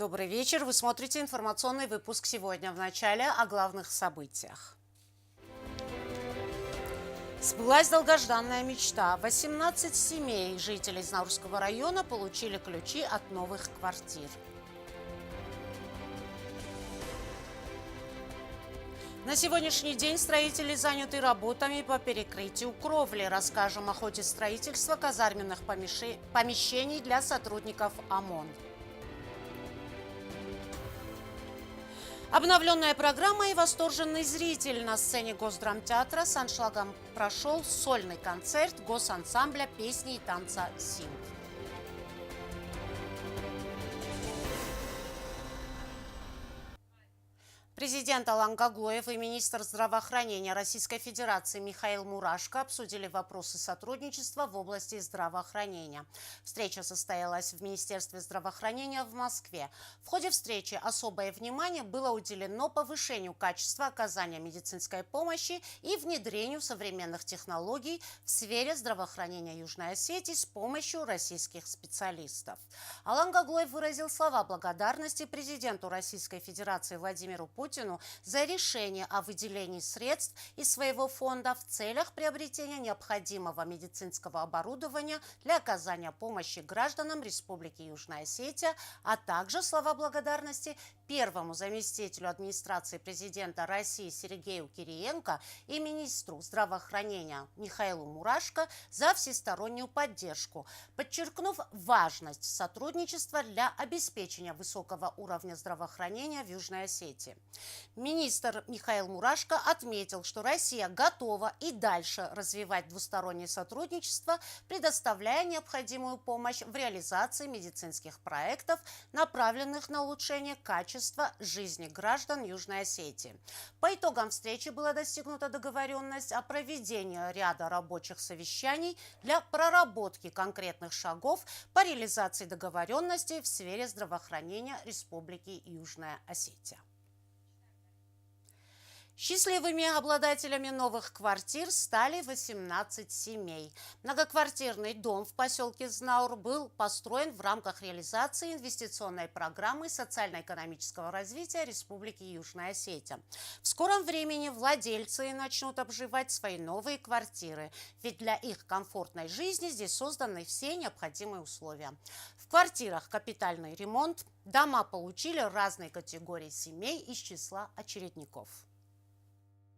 Добрый вечер. Вы смотрите информационный выпуск сегодня. В начале о главных событиях. Сбылась долгожданная мечта. 18 семей жителей Знаурского района получили ключи от новых квартир. На сегодняшний день строители заняты работами по перекрытию кровли. Расскажем о ходе строительства казарменных помещений для сотрудников ОМОН. Обновленная программа и восторженный зритель. На сцене Госдрамтеатра с аншлагом прошел сольный концерт госансамбля песни и танца «Синг». Президент Алан Гаглоев и министр здравоохранения Российской Федерации Михаил Мурашко обсудили вопросы сотрудничества в области здравоохранения. Встреча состоялась в Министерстве здравоохранения в Москве. В ходе встречи особое внимание было уделено повышению качества оказания медицинской помощи и внедрению современных технологий в сфере здравоохранения Южной Осетии с помощью российских специалистов. Алан Гаглоев выразил слова благодарности президенту Российской Федерации Владимиру Путину за решение о выделении средств из своего фонда в целях приобретения необходимого медицинского оборудования для оказания помощи гражданам Республики Южная Осетия, а также слова благодарности первому заместителю администрации президента России Сергею Кириенко и министру здравоохранения Михаилу Мурашко за всестороннюю поддержку, подчеркнув важность сотрудничества для обеспечения высокого уровня здравоохранения в Южной Осетии. Министр Михаил Мурашко отметил, что Россия готова и дальше развивать двустороннее сотрудничество, предоставляя необходимую помощь в реализации медицинских проектов, направленных на улучшение качества жизни граждан Южной Осетии. По итогам встречи была достигнута договоренность о проведении ряда рабочих совещаний для проработки конкретных шагов по реализации договоренностей в сфере здравоохранения Республики Южная Осетия. Счастливыми обладателями новых квартир стали 18 семей. Многоквартирный дом в поселке Знаур был построен в рамках реализации инвестиционной программы социально-экономического развития Республики Южная Осетия. В скором времени владельцы начнут обживать свои новые квартиры, ведь для их комфортной жизни здесь созданы все необходимые условия. В квартирах капитальный ремонт, дома получили разные категории семей из числа очередников.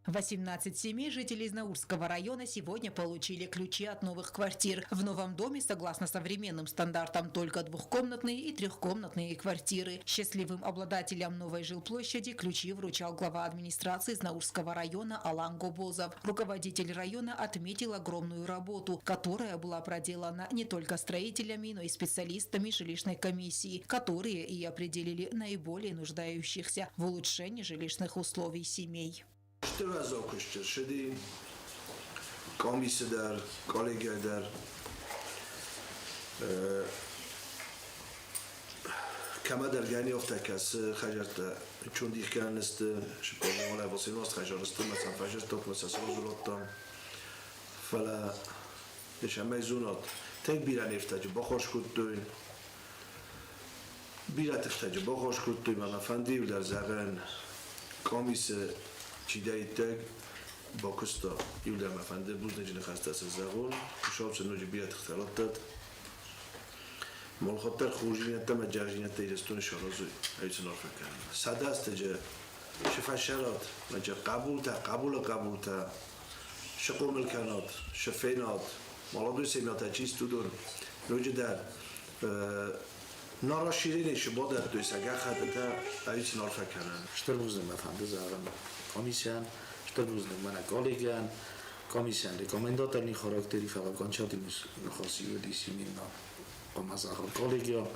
18 семей жителей Знаурского района сегодня получили ключи от новых квартир. В новом доме, согласно современным стандартам, только двухкомнатные и трехкомнатные квартиры. Счастливым обладателям новой жилплощади ключи вручал глава администрации Знаурского района Алан Гобозов. Руководитель района отметил огромную работу, которая была проделана не только строителями, но и специалистами жилищной комиссии, которые и определили наиболее нуждающихся в улучшении жилищных условий семей. Что раз окуште, шеди комиссия дар, коллегия дар, камадар ганиофтакас хажарта чундих канест шпомола восемнадцать хажарст مثلا фажерт тот مثلا розулоттан фала ешамай зунот тек биран ефтаҷ бохош куттуин бират ефтаҷ бохош куттуин мана фандив дар заган комиссия چیدایتگ با کستا یودر مفنده بود نجی نخسته از زغون شاب سنوجی بیات اختلاط داد مال خاطر خروجینیت تم جرجینیت تیرستون شارازوی ایتون آفر کردن ساده است جا شفا شرات نجا قبول تا شقو ملکنات شفینات مالادوی سیمیات چیست تو دون نوجی در نارا شیرینی شبادت دوی سگه خده تا ایتون آفر کردن شتر بوزن مفنده زغن комиссиян, что нужно mana коллегиан, комиссиян рекомендательный характер и окончательный нахоси ведись именно по мазаху коллегио,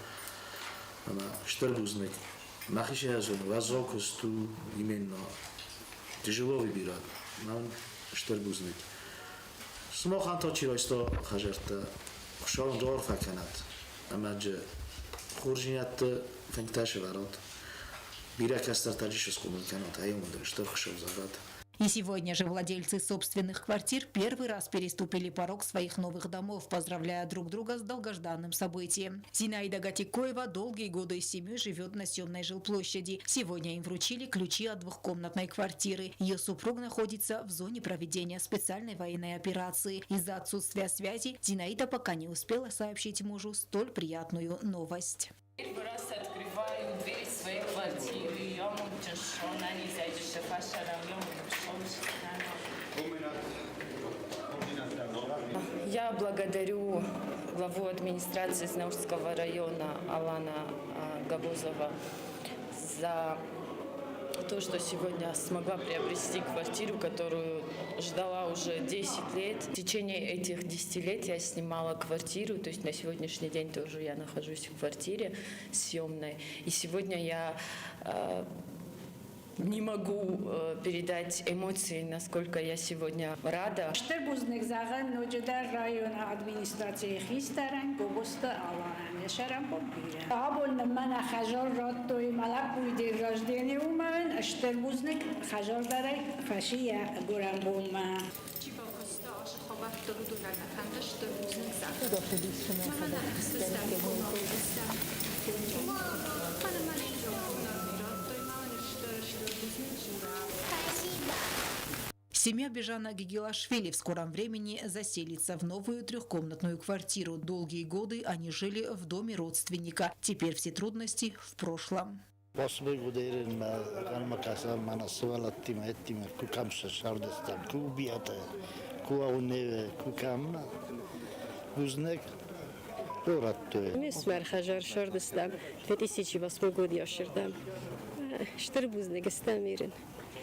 она что нужно нахищая зону вазокусту именно тяжело выбирать, нам что нужно смохан то чего что хажерта шон жор факанат, амаджи хуржинят фенташи ворот. Бирак астартаджи шускумил канат, а ему даже что хшел загад. И сегодня же владельцы собственных квартир первый раз переступили порог своих новых домов, поздравляя друг друга с долгожданным событием. Зинаида Гатикоева долгие годы с семьей живет на съемной жилплощади. Сегодня им вручили ключи от двухкомнатной квартиры. Ее супруг находится в зоне проведения специальной военной операции. Из-за отсутствия связи Зинаида пока не успела сообщить мужу столь приятную новость. Первый раз открываю дверь своей квартиры. Я благодарю главу администрации Знаурского района Алана Габузова за то, что сегодня смогла приобрести квартиру, которую ждала уже 10 лет. В течение этих 10 лет я снимала квартиру, то есть на сегодняшний день тоже я нахожусь в квартире съемной. И сегодня я не могу передать эмоции, насколько я сегодня рада. Штербузник заган нодждар района администрации хистаран гобуста алан яшарам побира. Аболна мана хажар роттой малак буйди рождение уман штербузник хажар дарай фашия гурам булма. Семья Бежана Гигелашвили в скором времени заселится в новую трехкомнатную квартиру. Долгие годы они жили в доме родственника. Теперь все трудности в прошлом. Месмер хажар шардыстам, 2008 год яшырдам. Штербузник стамирен.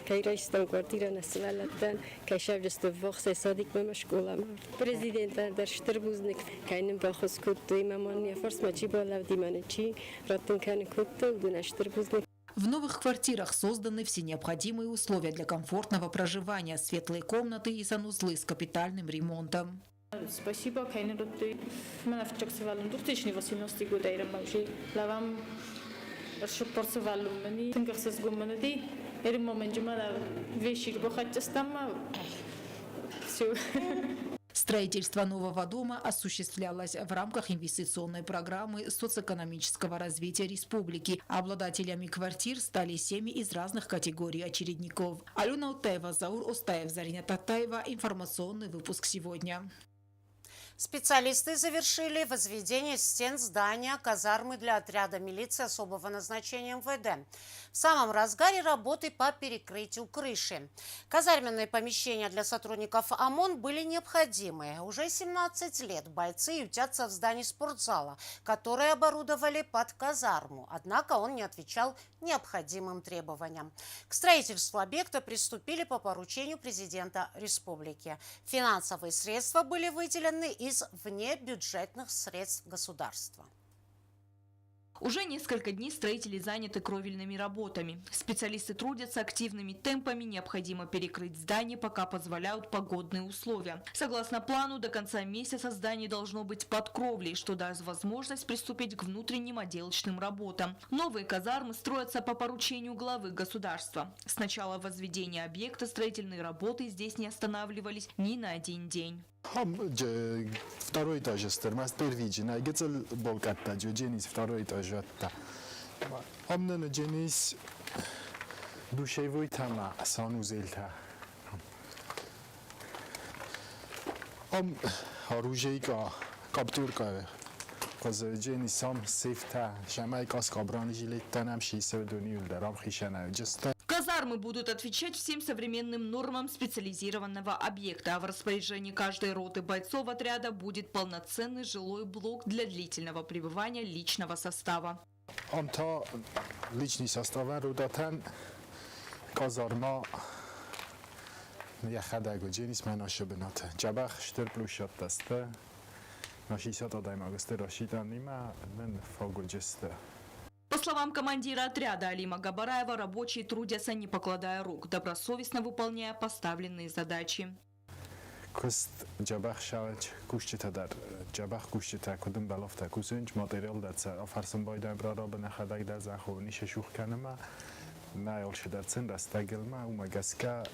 Кайрайстан квартира насвалаттан, кайшавжесто вахсе садик мамашколам. Президентан дар Штербузник кайнем бахос кутто имаман я форс мачи балав диманечи, раттен кайнем кутто дуна Штербузник. В новых квартирах созданы все необходимые условия для комфортного проживания, светлые комнаты и санузлы с капитальным ремонтом. Спасибо, Кайнен Ротты. Мы навчаксывали 2018 года и рамбавши. Лавам расшупорсывали мани. Тингахсас гуманади. Эрим момент жумада вещи бухатчастама. Все. Строительство нового дома осуществлялось в рамках инвестиционной программы социоэкономического развития республики. Обладателями квартир стали семьи из разных категорий очередников. Алена Утаева, Заур Остаев, Зарина Татаева. Информационный выпуск сегодня. Специалисты завершили возведение стен здания казармы для отряда милиции особого назначения МВД. В самом разгаре работы по перекрытию крыши. Казарменные помещения для сотрудников ОМОН были необходимы. Уже 17 лет бойцы ютятся в здании спортзала, которое оборудовали под казарму. Однако он не отвечал необходимым требованиям. К строительству объекта приступили по поручению президента республики. Финансовые средства были выделены из внебюджетных средств государства. Уже несколько дней строители заняты кровельными работами. Специалисты трудятся активными темпами, необходимо перекрыть здание, пока позволяют погодные условия. Согласно плану, до конца месяца здание должно быть под кровлей, что даст возможность приступить к внутренним отделочным работам. Новые казармы строятся по поручению главы государства. С начала возведения объекта строительные работы здесь не останавливались ни на один день. Второй этаж стермас первичи, найгецел болкатта, дженис второй этаж атта. Амнана дженис душевой тама санузелта. Оружейка, каптурка. Каз дженис сам сейфта, шамайкас кабрани жилеттанам шисердуни улдарам хишана. Казармы будут отвечать всем современным нормам специализированного объекта, а в распоряжении каждой роты бойцов отряда будет полноценный жилой блок для длительного пребывания личного состава. Амта личный состав рудатан казарма яхадаго дженис манашабната. Джабах штерплушат таста. Нашисат адаймагасте рашитанима мен фагульджеста. По словам командира отряда Алима Габараева, рабочие трудятся, не покладая рук, добросовестно выполняя поставленные задачи. Куст джабах шалч кушчитадар джабах кушчита кудум балафта кусунч материал датса афарсам байдан брара бнахадаг да заховни шух канама найл шдарцен растагелма умагаска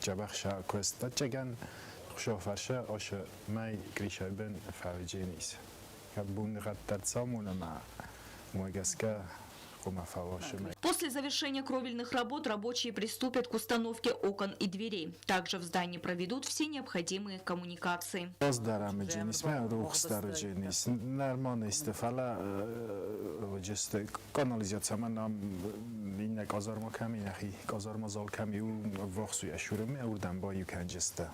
جبخشا كوستا جگن خشوفرشا أش ماي كريشابن فاوجينيس كبون غتر سامونا مع موجسكا قوم فاوشمي. После завершения кровельных работ рабочие приступят к установке окон и дверей. Также в здании проведут все необходимые коммуникации. Pozdaramy dziś, mamy ruch stary dziś, normalny istefala, oczywiście kanalizacja ma nam inne kazarma kami, nachi kazarma zal kami u wachsuje szurmy, urdam boju kanjesta.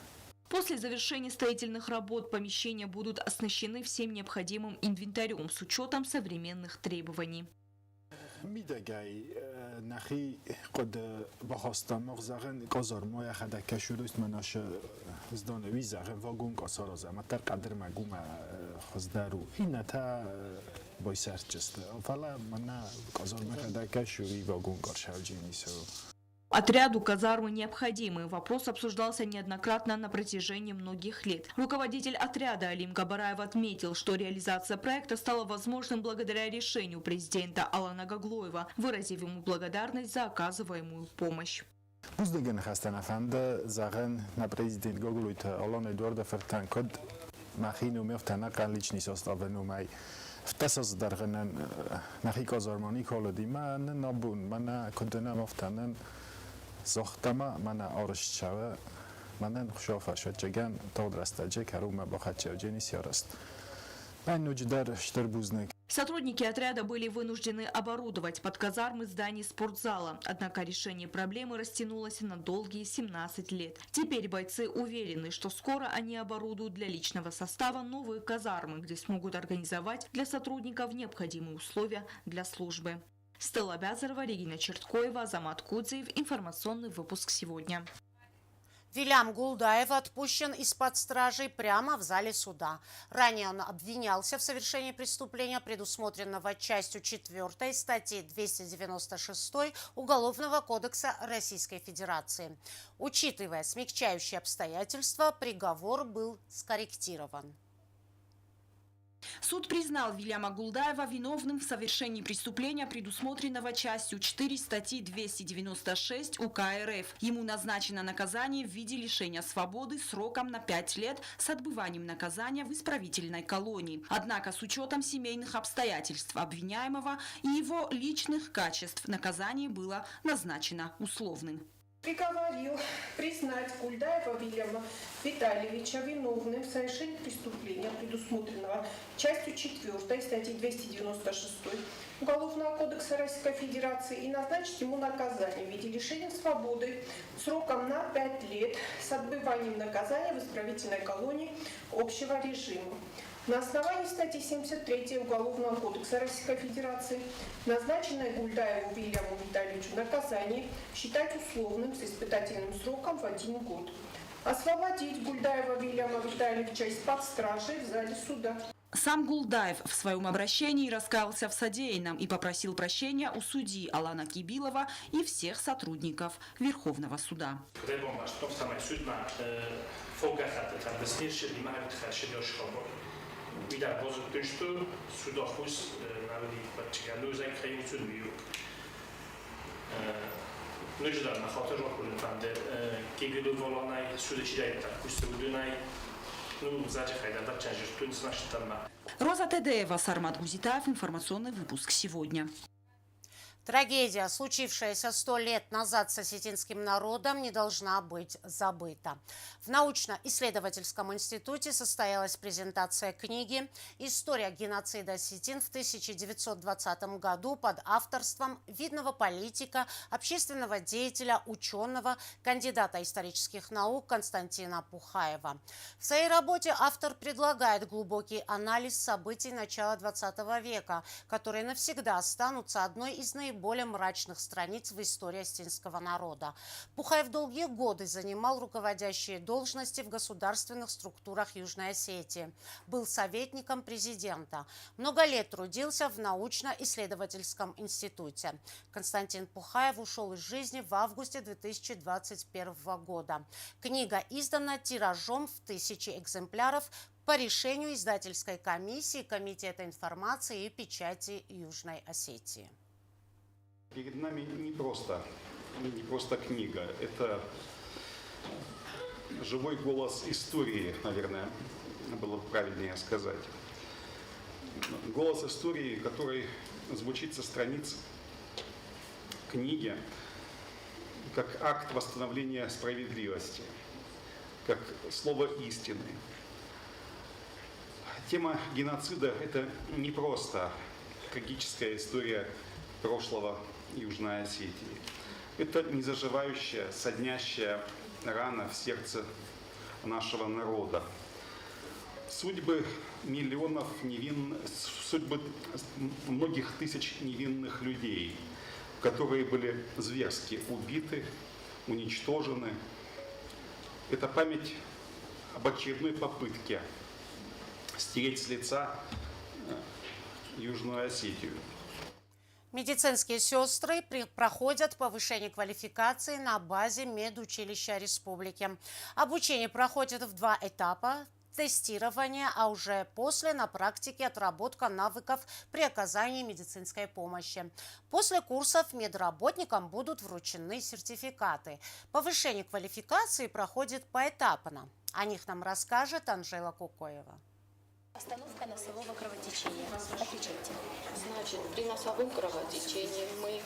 После завершения строительных работ помещения будут оснащены всем необходимым инвентарем с учетом современных требований. میدگی نخی قد بخواستم مغزن کازار ما خدا کشورست مناش زدانوی زغن واگون کاسار از اما تر قدر مگوم خزدارو این تا بای سرچسته فلا من کازار ما خدا کشوری واگون کارشال جینیسو. Отряду казармы необходимы. Вопрос обсуждался неоднократно на протяжении многих лет. Руководитель отряда Алим Габараев отметил, что реализация проекта стала возможным благодаря решению президента Алана Гаглоева, выразив ему благодарность за оказываемую помощь. Буздеген хастан афанде заген на президент Гаглоева Алан Эдуарда Фертанкод махину мефтана кан личный состав нумай. В тасаз даргенен нахи казармани колоди man набун man кодена мефтанен زختما من آرش شوه من خوشافه شد جگن تود رستجه که رو مباخت جنی سیارست من نوجدار شتر بوزنک. Сотрудники отряда были вынуждены оборудовать под казармы здание спортзала, однако решение проблемы растянулось на долгие 17 лет. Теперь бойцы уверены, что скоро они оборудуют для личного состава новые казармы, где смогут организовать для сотрудников необходимые условия для службы. Стелла Бязарова, Регина Черткоева, Азамат Кудзеев. Информационный выпуск сегодня. Вилям Гулдаев отпущен из-под стражи прямо в зале суда. Ранее он обвинялся в совершении преступления, предусмотренного частью 4 статьи 296 Уголовного кодекса Российской Федерации. Учитывая смягчающие обстоятельства, приговор был скорректирован. Суд признал Вильяма Гулдаева виновным в совершении преступления, предусмотренного частью 4 статьи 296 УК РФ. Ему назначено наказание в виде лишения свободы сроком на 5 лет с отбыванием наказания в исправительной колонии. Однако с учетом семейных обстоятельств обвиняемого и его личных качеств наказание было назначено условным. Приговорил признать Гульдаева Вильяма Витальевича виновным в совершении преступления, предусмотренного частью 4 статьи 296 Уголовного кодекса Российской Федерации, и назначить ему наказание в виде лишения свободы сроком на 5 лет с отбыванием наказания в исправительной колонии общего режима. На основании статьи 73 Уголовного кодекса Российской Федерации назначенное Гульдаеву Вильяму Витальевичу наказание считать условным с испытательным сроком в 1 год. Освободить Гульдаева Вильяма Витальевича из-под стражи в зале суда. Сам Гулдаев в своем обращении раскаялся в содеянном и попросил прощения у судьи Алана Кибилова и всех сотрудников Верховного суда. Wieder pozitívstu судохус навели подчигану за крайнюю нужда на хатер рокулен фанде кегеду волонай судочидай так кустудунай зачахайда чанжир тунс наштанна. Роза Тедеева, Сармат Гузитаев. Информационный выпуск сегодня. Трагедия, случившаяся 100 лет назад с осетинским народом, не должна быть забыта. В научно-исследовательском институте состоялась презентация книги «История геноцида осетин» в 1920 году под авторством видного политика, общественного деятеля, ученого, кандидата исторических наук Константина Пухаева. В своей работе автор предлагает глубокий анализ событий начала XX века, которые навсегда останутся одной из наиболее мрачных страниц в истории осетинского народа. Пухаев долгие годы занимал руководящие должности в государственных структурах Южной Осетии. Был советником президента. Много лет трудился в научно-исследовательском институте. Константин Пухаев ушел из жизни в августе 2021 года. Книга издана тиражом в 1000 экземпляров по решению издательской комиссии Комитета информации и печати Южной Осетии. Перед нами не просто книга, это живой голос истории, наверное, было бы правильнее сказать. Голос истории, который звучит со страниц книги, как акт восстановления справедливости, как слово истины. Тема геноцида – это не просто трагическая история прошлого Южной Осетии. Это незаживающая, соднящая рана в сердце нашего народа. Судьбы миллионов судьбы многих тысяч невинных людей, которые были зверски убиты, уничтожены. Это память об очередной попытке стереть с лица Южную Осетию. Медицинские сестры проходят повышение квалификации на базе медучилища республики. Обучение проходит в 2 этапа. Тестирование, а уже после на практике отработка навыков при оказании медицинской помощи. После курсов медработникам будут вручены сертификаты. Повышение квалификации проходит поэтапно. О них нам расскажет Анжела Кукоева. Остановка носового кровотечения. Отвечайте. Значит, при носовом кровотечении мы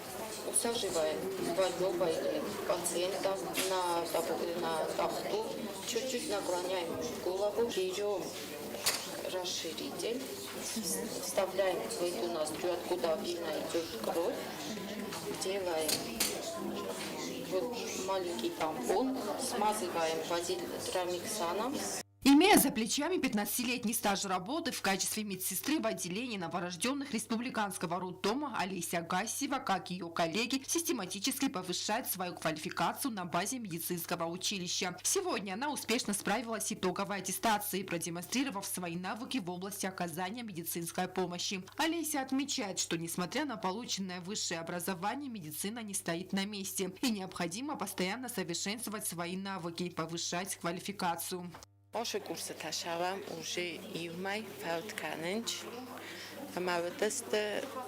усаживаем больного пациента на тафту, чуть-чуть наклоняем голову, берем расширитель, вставляем в эту ноздрю, откуда видно идет кровь, делаем вот маленький тампон, смазываем базилтрамиксаном. Имея за плечами 15-летний стаж работы в качестве медсестры в отделении новорожденных республиканского роддома, Олеся Гасева, как и ее коллеги, систематически повышает свою квалификацию на базе медицинского училища. Сегодня она успешно справилась с итоговой аттестацией, продемонстрировав свои навыки в области оказания медицинской помощи. Олеся отмечает, что несмотря на полученное высшее образование, медицина не стоит на месте и необходимо постоянно совершенствовать свои навыки и повышать квалификацию. Наши курсы ташавам уже июмай фаутканенч. Мавдест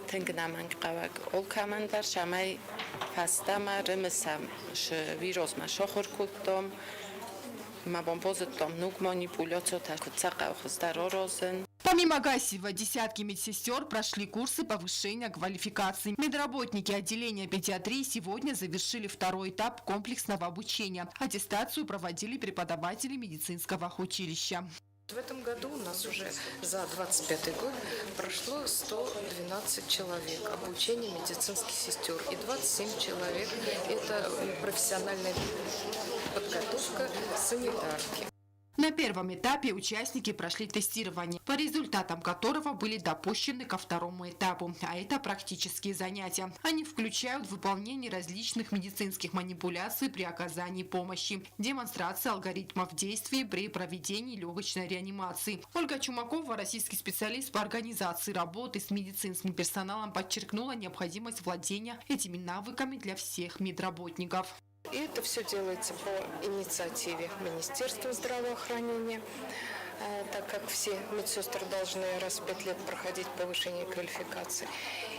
тенгнаманг кавак ол командар шамай фастама ремесам вирусма шохоркутом мабомпозотом нук манипуляцията куцакаухстаророзен. Помимо Гасева, десятки медсестер прошли курсы повышения квалификации. Медработники отделения педиатрии сегодня завершили 2-й этап комплексного обучения. Аттестацию проводили преподаватели медицинского училища. В этом году у нас уже за 25 год прошло 112 человек обучение медицинских сестер и 27 человек – это профессиональная подготовка санитарки. На первом этапе участники прошли тестирование, по результатам которого были допущены ко 2-му этапу, а это практические занятия. Они включают выполнение различных медицинских манипуляций при оказании помощи, демонстрация алгоритмов действий при проведении легочной реанимации. Ольга Чумакова, российский специалист по организации работы с медицинским персоналом, подчеркнула необходимость владения этими навыками для всех медработников. И это все делается по инициативе Министерства здравоохранения, так как все медсестры должны раз в 5 лет проходить повышение квалификации.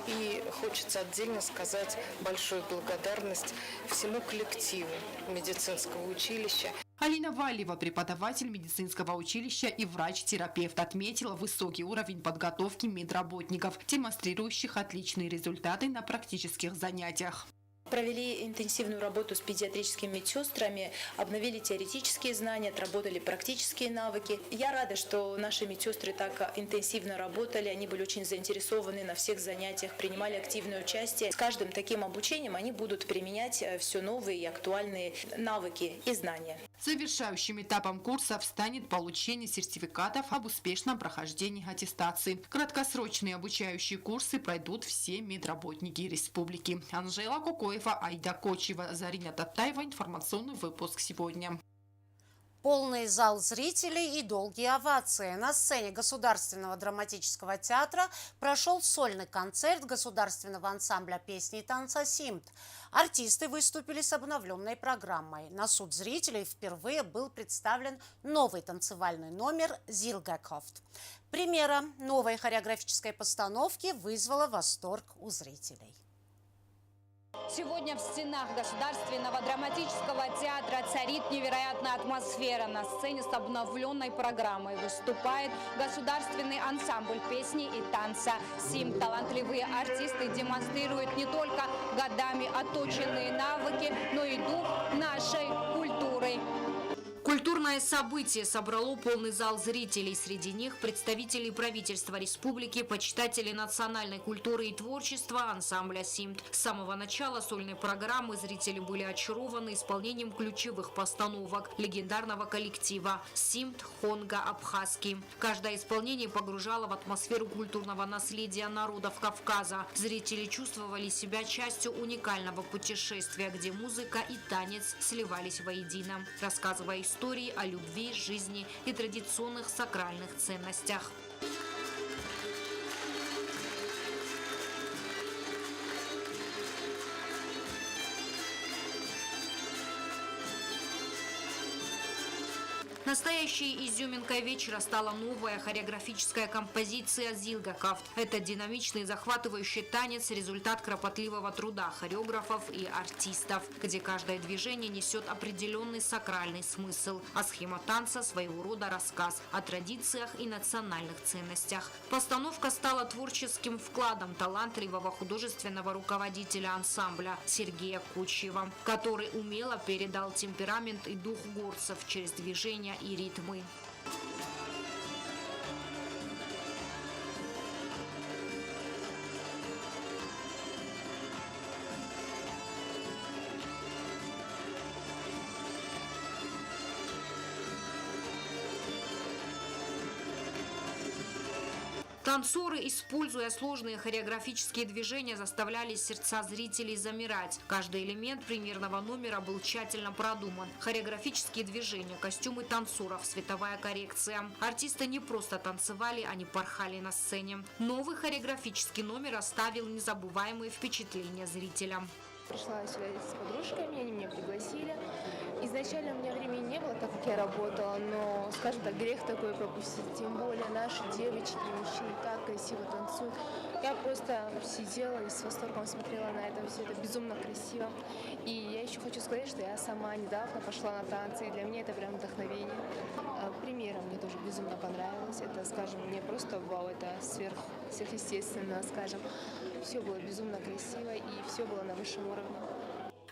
И хочется отдельно сказать большую благодарность всему коллективу медицинского училища. Алина Валева, преподаватель медицинского училища и врач-терапевт, отметила высокий уровень подготовки медработников, демонстрирующих отличные результаты на практических занятиях. Провели интенсивную работу с педиатрическими медсестрами, обновили теоретические знания, отработали практические навыки. Я рада, что наши медсестры так интенсивно работали, они были очень заинтересованы на всех занятиях, принимали активное участие. С каждым таким обучением они будут применять все новые и актуальные навыки и знания. Завершающим этапом курсов станет получение сертификатов об успешном прохождении аттестации. Краткосрочные обучающие курсы пройдут все медработники республики. Анжела Кукоева, Айда Кочева, Зарина Татаева. Информационный выпуск сегодня. Полный зал зрителей и долгие овации. На сцене Государственного драматического театра прошел сольный концерт государственного ансамбля песни и танца «Симт». Артисты выступили с обновленной программой. На суд зрителей впервые был представлен новый танцевальный номер «Зилгакофт». Премьера новой хореографической постановки вызвала восторг у зрителей. Сегодня в стенах Государственного драматического театра царит невероятная атмосфера. На сцене с обновленной программой выступает государственный ансамбль песни и танца «Симт». Талантливые артисты демонстрируют не только годами отточенные навыки, но и дух нашей культуры. Культурное событие собрало полный зал зрителей. Среди них представители правительства республики, почитатели национальной культуры и творчества ансамбля «Симт». С самого начала сольной программы зрители были очарованы исполнением ключевых постановок легендарного коллектива «Симт Хонга Абхазский». Каждое исполнение погружало в атмосферу культурного наследия народов Кавказа. Зрители чувствовали себя частью уникального путешествия, где музыка и танец сливались воедино, рассказывая истории о любви, жизни и традиционных сакральных ценностях. Настоящей изюминкой вечера стала новая хореографическая композиция «Зилгакафт». Это динамичный, захватывающий танец – результат кропотливого труда хореографов и артистов, где каждое движение несет определенный сакральный смысл, а схема танца – своего рода рассказ о традициях и национальных ценностях. Постановка стала творческим вкладом талантливого художественного руководителя ансамбля Сергея Кучева, который умело передал темперамент и дух горцев через движения и ритмы. Танцоры, используя сложные хореографические движения, заставляли сердца зрителей замирать. Каждый элемент примерного номера был тщательно продуман. Хореографические движения, костюмы танцоров, световая коррекция. Артисты не просто танцевали, они порхали на сцене. Новый хореографический номер оставил незабываемые впечатления зрителям. Пришла сюда с подружками, они меня пригласили. Изначально у меня времени не было, так как я работала, но, скажем так, грех такой пропустить. Тем более наши девочки и мужчины так красиво танцуют. Я просто сидела и с восторгом смотрела на это все. Это безумно красиво. И я еще хочу сказать, что я сама недавно пошла на танцы, и для меня это прям вдохновение. Примера мне тоже безумно понравилось. Это, скажем, не просто вау, это сверхъестественно, скажем. Все было безумно красиво и все было на высшем уровне.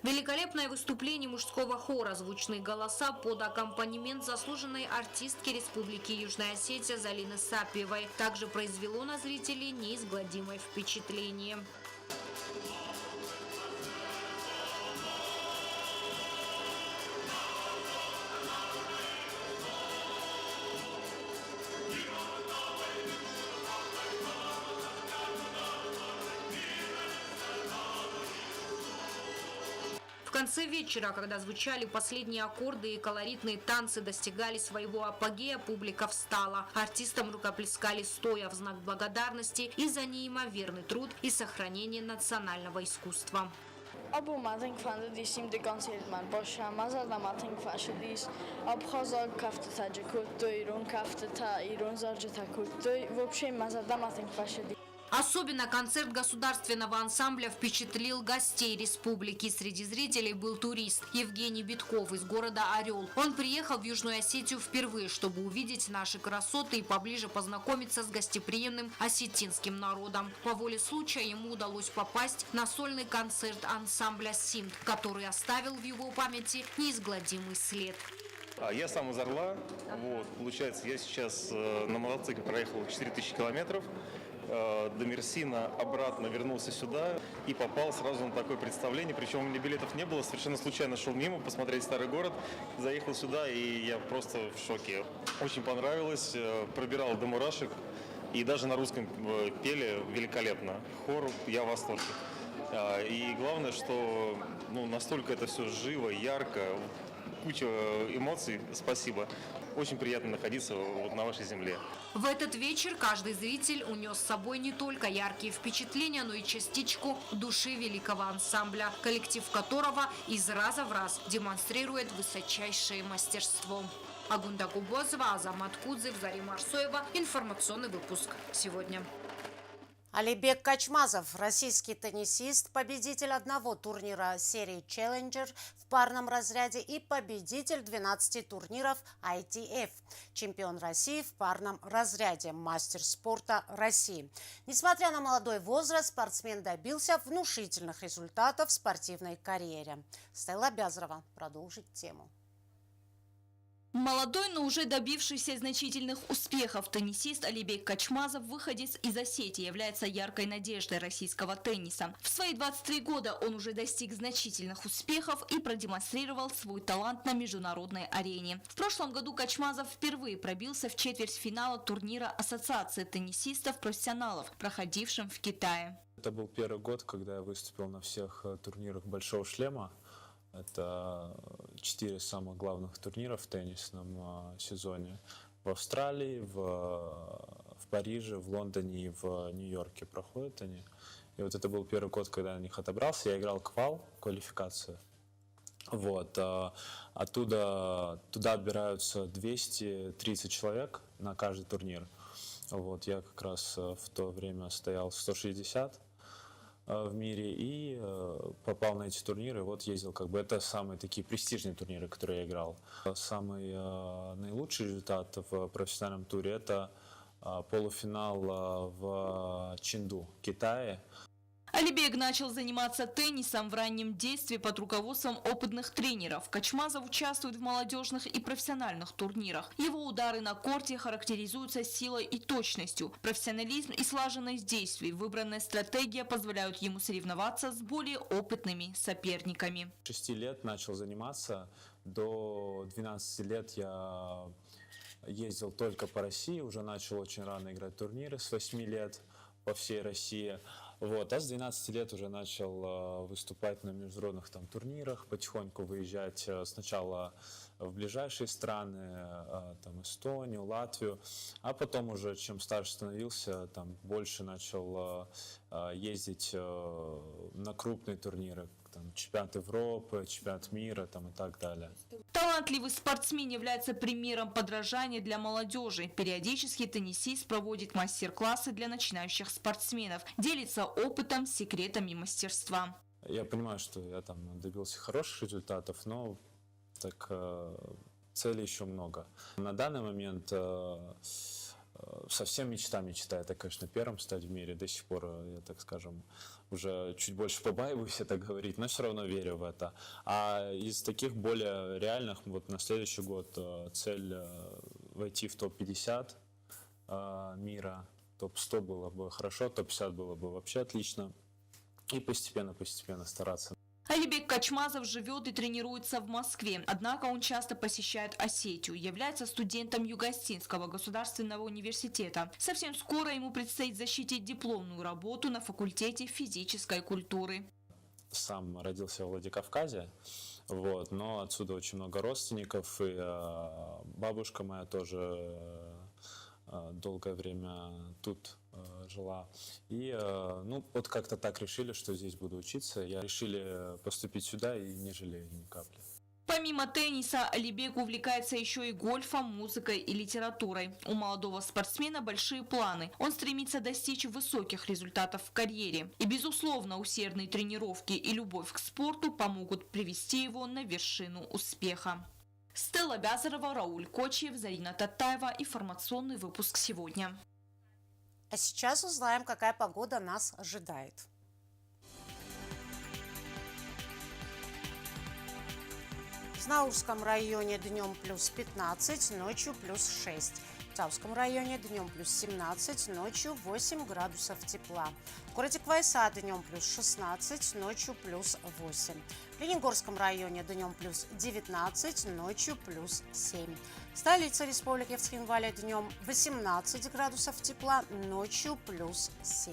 Великолепное выступление мужского хора, звучные голоса под аккомпанемент заслуженной артистки Республики Южная Осетия Залины Сапиевой также произвело на зрителей неизгладимое впечатление. В конце вечера, когда звучали последние аккорды и колоритные танцы достигали своего апогея, публика встала. Артистам рукоплескали стоя в знак благодарности и за неимоверный труд и сохранение национального искусства. Abu Matin kvandı dişim de konsertman başa mazarda Matin kvaşidis Abxazar kaftata cekuttu İran kaftata İran zarcata kuttu вообще mazarda Matin kvaşidis. Особенно концерт государственного ансамбля впечатлил гостей республики. Среди зрителей был турист Евгений Битков из города Орел. Он приехал в Южную Осетию впервые, чтобы увидеть наши красоты и поближе познакомиться с гостеприимным осетинским народом. По воле случая ему удалось попасть на сольный концерт ансамбля «Симт», который оставил в его памяти неизгладимый след. Я сам из Орла. Получается, я сейчас на мотоцикле проехал 4000 километров. До Мерсина обратно вернулся сюда и попал сразу на такое представление. Причем у меня билетов не было, совершенно случайно шел мимо посмотреть старый город, заехал сюда, и я просто в шоке. Очень понравилось, пробирал до мурашек, и даже на русском пели великолепно. Хор, я в восторге. И главное, что настолько это все живо, ярко, куча эмоций. Спасибо. Очень приятно находиться на вашей земле. В этот вечер каждый зритель унес с собой не только яркие впечатления, но и частичку души великого ансамбля, коллектив которого из раза в раз демонстрирует высочайшее мастерство. Агунда Губозова, Азамат Кудзев, Зарема Арсоева. Информационный выпуск сегодня. Алибек Качмазов, российский теннисист, победитель одного турнира серии «Челленджер» в парном разряде и победитель 12 турниров ITF, чемпион России в парном разряде, мастер спорта России. Несмотря на молодой возраст, спортсмен добился внушительных результатов в спортивной карьере. Стелла Бязарова продолжит тему. Молодой, но уже добившийся значительных успехов теннисист Алибек Качмазов, выходец из Осетии, является яркой надеждой российского тенниса. В свои 23 года он уже достиг значительных успехов и продемонстрировал свой талант на международной арене. В прошлом году Качмазов впервые пробился в четвертьфинала турнира Ассоциации теннисистов-профессионалов, проходившем в Китае. Это был первый год, когда я выступил на всех турнирах «Большого шлема». Это 4 самых главных турнира в теннисном сезоне. В Австралии, в Париже, в Лондоне и в Нью-Йорке проходят они. И вот это был первый год, когда я на них отобрался. Я играл квалификацию. Вот. Оттуда туда отбираются 230 человек на каждый турнир. Вот. Я как раз в то время стоял 160 в мире и попал на эти турниры. Вот ездил, это самые такие престижные турниры, которые я играл. Самый наилучший результат в профессиональном туре — это полуфинал в Чэнду, Китае. Алибек начал заниматься теннисом в раннем детстве под руководством опытных тренеров. Качмазов участвует в молодежных и профессиональных турнирах. Его удары на корте характеризуются силой и точностью. Профессионализм и слаженность действий, выбранная стратегия позволяют ему соревноваться с более опытными соперниками. С 6 лет начал заниматься. До 12 лет я ездил только по России. Уже начал очень рано играть турниры, с 8 лет по всей России. Вот. А с 12 лет уже начал выступать на международных турнирах, потихоньку выезжать сначала в ближайшие страны, Эстонию, Латвию, а потом уже, чем старше становился, больше начал ездить на крупные турниры, чемпионат Европы, чемпионат мира и так далее. Талантливый спортсмен является примером подражания для молодежи. Периодически теннисист проводит мастер-классы для начинающих спортсменов, делится опытом, секретами мастерства. Я понимаю, что я добился хороших результатов, но целей еще много. На данный момент совсем мечта. Это, конечно, первым стать в мире. До сих пор, я так скажем, уже чуть больше побаиваюсь это говорить, но все равно верю в это. А из таких более реальных, на следующий год цель войти в топ-50 мира. Топ-100 было бы хорошо, топ-50 было бы вообще отлично. И постепенно стараться. Алибек Качмазов живет и тренируется в Москве, однако он часто посещает Осетию, является студентом Юго-Осетинского государственного университета. Совсем скоро ему предстоит защитить дипломную работу на факультете физической культуры. Сам родился в Владикавказе, но отсюда очень много родственников, и бабушка моя тоже долгое время тут жила. И как-то так решили, что здесь буду учиться. Решили поступить сюда и не жалею ни капли. Помимо тенниса, Алибек увлекается еще и гольфом, музыкой и литературой. У молодого спортсмена большие планы. Он стремится достичь высоких результатов в карьере. И, безусловно, усердные тренировки и любовь к спорту помогут привести его на вершину успеха. Стелла Бязарова, Рауль Кочиев, Зарина Татаева. Информационный выпуск сегодня. А сейчас узнаем, какая погода нас ожидает. В Знаурском районе днем плюс 15, ночью плюс 6. В Тавском районе днем плюс 17, ночью 8 градусов тепла. В городе Квайса днем плюс 16, ночью плюс 8. В Лениногорском районе днем плюс 19, ночью плюс 7. В столице республики в Цхинвале днем 18 градусов тепла, ночью плюс 7.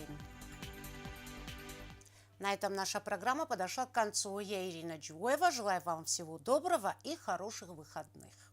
На этом наша программа подошла к концу. Я Ирина Джуева. Желаю вам всего доброго и хороших выходных.